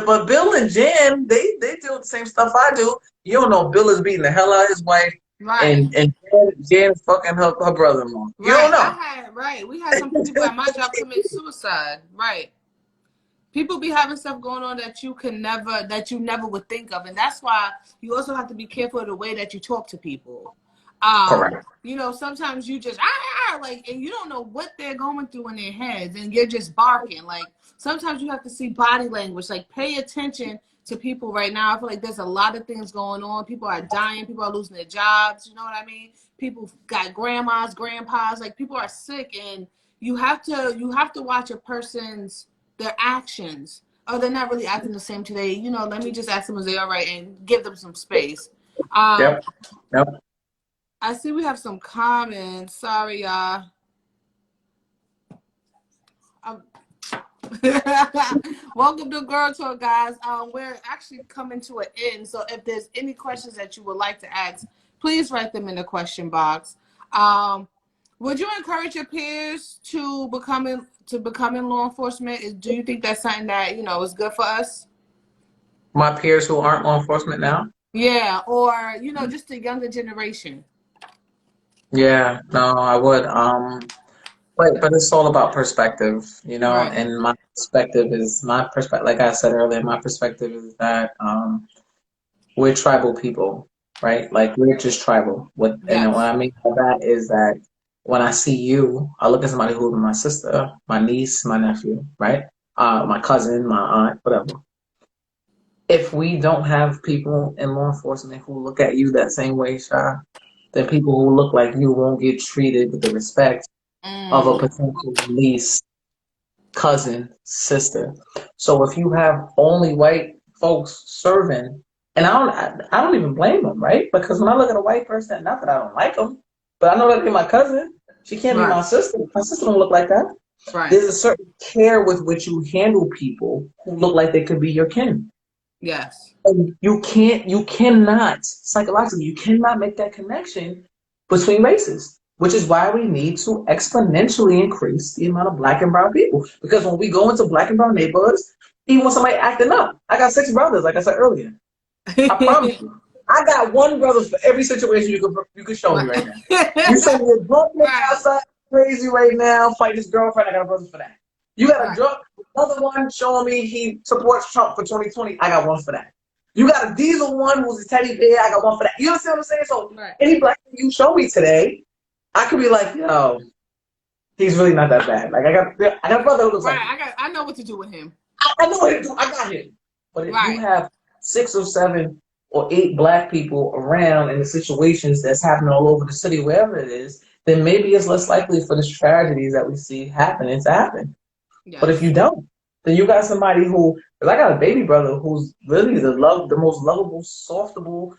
but Bill and Jen, they do the same stuff I do. You don't know Bill is beating the hell out of his wife, right. and Jen fucking her brother-in-law. You don't Right. know. We had some people at my job commit suicide. Right. People be having stuff going on that you never would think of. And that's why you also have to be careful of the way that you talk to people. Correct. You know, sometimes you just like, and you don't know what they're going through in their heads, and you're just barking. Like sometimes you have to see body language. Like pay attention to people right now. I feel like there's a lot of things going on. People are dying. People are losing their jobs. You know what I mean? People got grandmas, grandpas. Like people are sick, and you have to watch a person's their actions. Oh, they're not really acting the same today. You know, let me just ask them if they're all right and give them some space. Um, Yep. Yep. I see we have some comments. Sorry, y'all. Um, Welcome to Gurrltalk, guys. We're actually coming to an end. So if there's any questions that you would like to ask, please write them in the question box. Um, would you encourage your peers to become in law enforcement? Do you think that's something that is good for us? My peers who aren't law enforcement now. Yeah, or just the younger generation. Yeah, no, I would. But it's all about perspective, Right. and my perspective, like I said earlier, my perspective is that we're tribal people, right? Like we're just tribal. What Yes. I mean by that is that when I see you, I look at somebody who's my sister, my niece, my nephew, right? My cousin, my aunt, whatever. If we don't have people in law enforcement who look at you that same way, Sha, then people who look like you won't get treated with the respect of a Mm, potential niece, cousin, sister. So if you have only white folks serving, and I don't even blame them, right? Because when I look at a white person, not that I don't like them, but I know that they're my cousin. She can't be right. my sister. My sister don't look like that. Right. There's a certain care with which you handle people who look like they could be your kin. Yes. And you cannot, psychologically, you cannot make that connection between races, which is why we need to exponentially increase the amount of black and brown people. Because when we go into black and brown neighborhoods, even when somebody acting up, I got 6 brothers, like I said earlier. I promise you, I got one brother for every situation you could show me right now. You show me a drunk nigga Right. outside crazy right now, fight his girlfriend, I got a brother for that. You got a Right. drunk, another one showing me he supports Trump for 2020, I got one for that. You got a diesel one who's a teddy bear, I got one for that. You understand what I'm saying? So Right. any black thing you show me today, I could be like, yo, he's really not that bad. Like I got a brother who looks like me. Right. I know what to do with him. I know what to do. I got him. But if you Right. have 6 or 7 or 8 black people around in the situations that's happening all over the city, wherever it is, then maybe it's less likely for the tragedies that we see happening to happen. But if you Yes. don't, then you got somebody who, because I got a baby brother who's really the most lovable, softable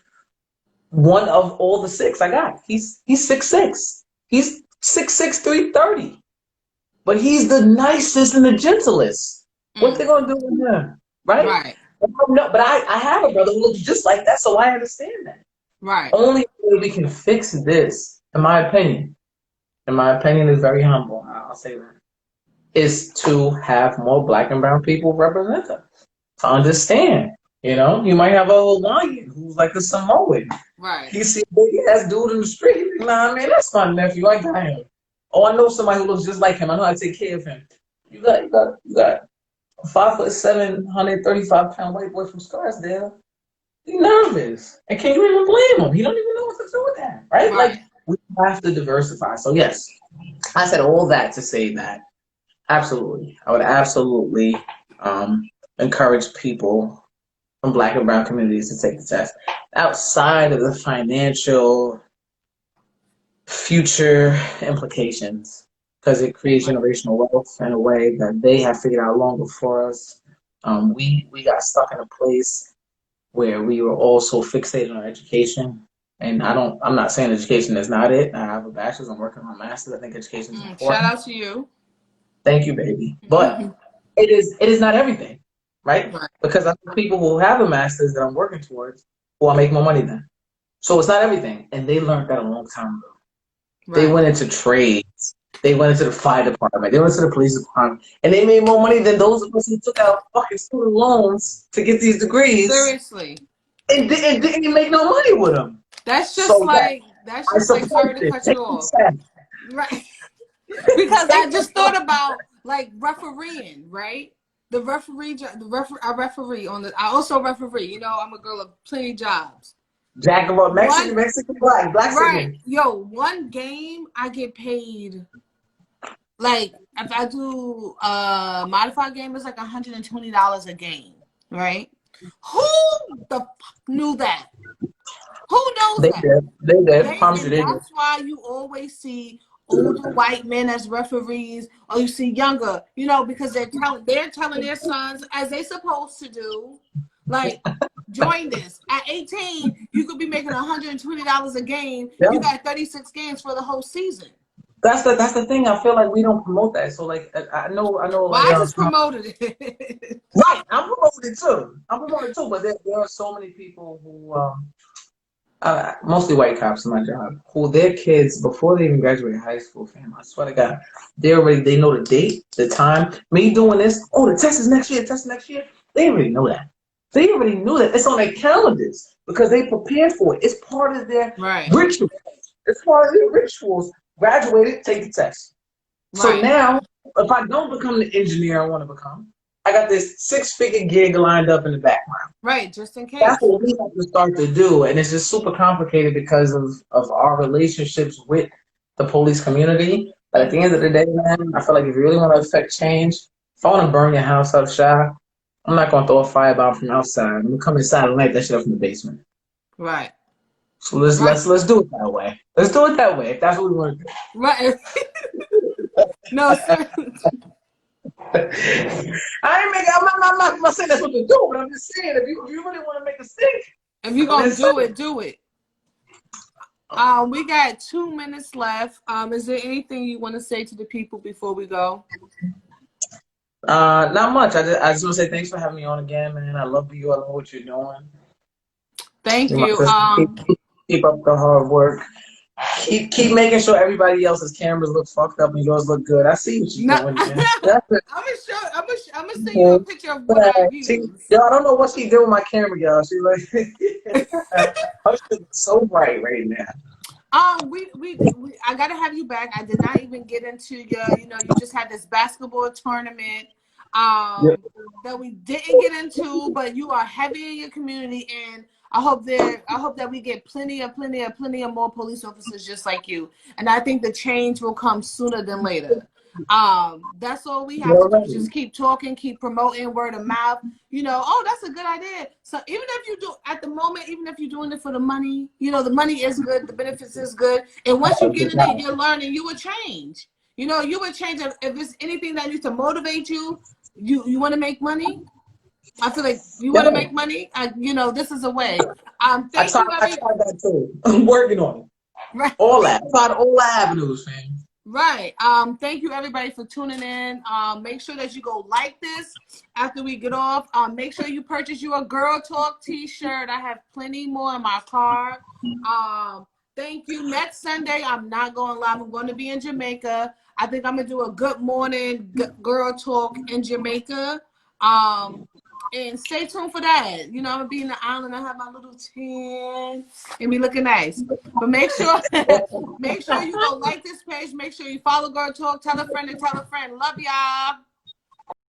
one of all the 6 I got. He's 6'6". He's 6'6", 330. But he's the nicest and the gentlest. What they Mm. gonna do with him, right? Right. No, but I have a brother who looks just like that, so I understand that. Right. Only way we can fix this, in my opinion, in my opinion, is very humble. I'll say that. Is to have more black and brown people represent us. To understand. You know, you might have a Hawaiian who's like a Samoan. Right. He see a big ass dude in the street. You know what I mean? That's my nephew. I got him. Oh, I know somebody who looks just like him. I know how to take care of him. You got a 5'7", 135-pound white boy from Scarsdale. He's nervous. And can you even blame him? He don't even know what to do with that. Right? Right. Like we have to diversify. So yes, I said all that to say that absolutely. I would absolutely encourage people from black and brown communities to take the test. Outside of the financial future implications, because it creates generational wealth in a way that they have figured out long before us. We got stuck in a place where we were all so fixated on education. And I'm not saying education is not it. I have a bachelor's, I'm working on a master's. I think education is Shout important. out to you. Thank you, baby. But it is not everything, right? Right. Because I have people who have a master's that I'm working towards who I make more money than. So it's not everything. And they learned that a long time ago. They Right. went into trades. They went into the fire department. They went into the police department. And they made more money than those of us who took out fucking student loans to get these degrees. Seriously. And didn't make no money with them. That's just So like I support sorry to this. cut Take you the off. test. Right. Because I just thought about like refereeing, right? I referee on the. I also referee. You know, I'm a girl of plenty of jobs. Jack of all Mexican, black Right. Mexican. Yo, one game I get paid. Like if I do a modified game, it's like $120 a game, right? Who the fuck knew that? Who knows They that? did. They did. Promise you And they did. that's why you always see older white men as referees, or you see younger, you know, because they're telling their sons, as they supposed to do, like, join this. At 18, you could be making $120 a game. Yeah. You got 36 games for the whole season. That's the thing. I feel like we don't promote that. So like I know Well, like I just promoted it. right. I'm promoting too. But there are so many people who mostly white cops in my job who their kids before they even graduate high school, fam. I swear to God, they know the date, the time. Me doing this. Oh, the test is next year. Test is next year. They already know that. They already knew that. It's on their calendars because they prepared for it. It's part of their Right. rituals. It's part of their rituals. Graduated, take the test. So Right. now, if I don't become the engineer I want to become, I got this 6-figure gig lined up in the background. Right, just in case. That's what we have to start to do. And it's just super complicated because of our relationships with the police community. But at the end of the day, man, I feel like if you really want to affect change, if I want to burn your house up, Shy, I'm not going to throw a firebomb from outside. I'm going to come inside and light that shit up from the basement. Right. So let's do it that way. Let's do it that way if that's what we want to do. Right. No, sir. I'm not saying that's what to do, but I'm just saying if you really want to make a stink, if you're gonna do it, do it. We got 2 minutes left. Is there anything you want to say to the people before we go? Not much. I just want to say thanks for having me on again, man. I love you. I love what you're doing. Thank you. Keep up the hard work. Keep making sure everybody else's cameras look fucked up and yours look good. I see what you're doing, man. I'm gonna send you a picture of what I use. Yo, I don't know what she did with my camera, y'all. She like her shit's so bright right now. I gotta have you back. I did not even get into your, you just had this basketball tournament that we didn't get into, but you are heavy in your community, and I hope that we get plenty of more police officers just like you. And I think the change will come sooner than later. That's all we have to do. Just keep talking, keep promoting, word of mouth. Oh, that's a good idea. So even if you do at the moment, even if you're doing it for the money, the money is good, the benefits is good. And once you get in it, you're learning, you will change. You would change if it's anything that needs to motivate you. You want to make money? I feel like you want to make money. This is a way. I tried that too. I'm working on it. Right. All that. Tried all avenues, man. Right. Thank you everybody for tuning in. Make sure that you go like this after we get off. Make sure you purchase your Gurrltalk t-shirt. I have plenty more in my car. Thank you. Next Sunday, I'm not going live. I'm going to be in Jamaica. I think I'm gonna do a good morning girl talk in Jamaica. And stay tuned for that. You know, I'm gonna be in the island. I have my little tan and be looking nice. But make sure, make sure you go like this page. Make sure you follow Girl Talk. Tell a friend and tell a friend. Love y'all.